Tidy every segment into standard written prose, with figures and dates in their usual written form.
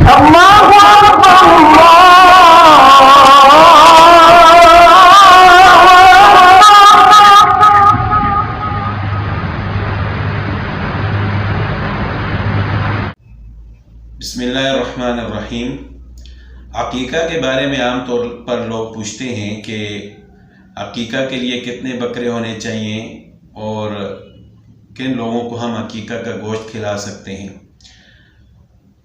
بسم اللہ الرحمن الرحیم۔ عقیقہ کے بارے میں عام طور پر لوگ پوچھتے ہیں کہ عقیقہ کے لیے کتنے بکرے ہونے چاہیے اور کن لوگوں کو ہم عقیقہ کا گوشت کھلا سکتے ہیں۔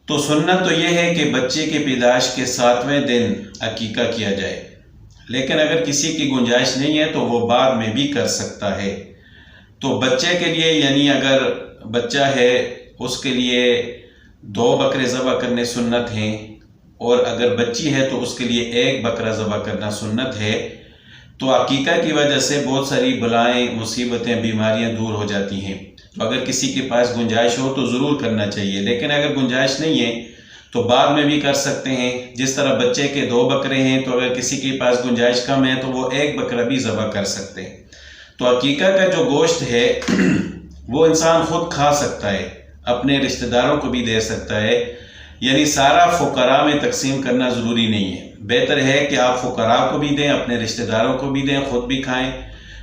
تو سنت تو یہ ہے کہ بچے کی پیدائش کے 7ویں دن عقیقہ کیا جائے، لیکن اگر کسی کی گنجائش نہیں ہے تو وہ بعد میں بھی کر سکتا ہے۔ تو بچے کے لیے یعنی اگر بچہ ہے اس کے لیے 2 بکرے ذبح کرنے سنت ہیں، اور اگر بچی ہے تو اس کے لیے 1 بکرا ذبح کرنا سنت ہے۔ تو عقیقہ کی وجہ سے بہت ساری بلائیں، مصیبتیں، بیماریاں دور ہو جاتی ہیں۔ تو اگر کسی کے پاس گنجائش ہو تو ضرور کرنا چاہیے، لیکن اگر گنجائش نہیں ہے تو بعد میں بھی کر سکتے ہیں۔ جس طرح بچے کے 2 بکرے ہیں تو اگر کسی کے پاس گنجائش کم ہے تو وہ 1 بکرا بھی ذبح کر سکتے ہیں۔ تو عقیقہ کا جو گوشت ہے وہ انسان خود کھا سکتا ہے، اپنے رشتہ داروں کو بھی دے سکتا ہے، یعنی سارا فقراء میں تقسیم کرنا ضروری نہیں ہے۔ بہتر ہے کہ آپ فقراء کو بھی دیں، اپنے رشتہ داروں کو بھی دیں، خود بھی کھائیں۔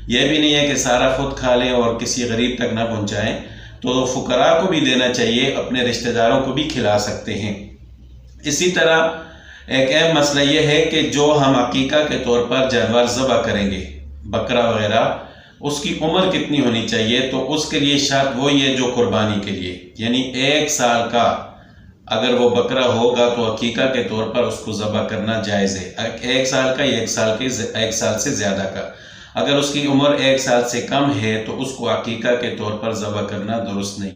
یہ بھی نہیں ہے کہ سارا خود کھا لیں اور کسی غریب تک نہ پہنچائیں۔ تو فقراء کو بھی دینا چاہیے، اپنے رشتہ داروں کو بھی کھلا سکتے ہیں۔ اسی طرح ایک اہم مسئلہ یہ ہے کہ جو ہم عقیقہ کے طور پر جانور ذبح کریں گے، بکرا وغیرہ، اس کی عمر کتنی ہونی چاہیے؟ تو اس کے لیے شرط وہی ہے جو قربانی کے لیے، یعنی 1 سال کا اگر وہ بکرا ہوگا تو عقیقہ کے طور پر اس کو ذبح کرنا جائز ہے۔ 1 سال کا یا 1 سال سے زیادہ کا۔ اگر اس کی عمر 1 سال سے کم ہے تو اس کو عقیقہ کے طور پر ذبح کرنا درست نہیں۔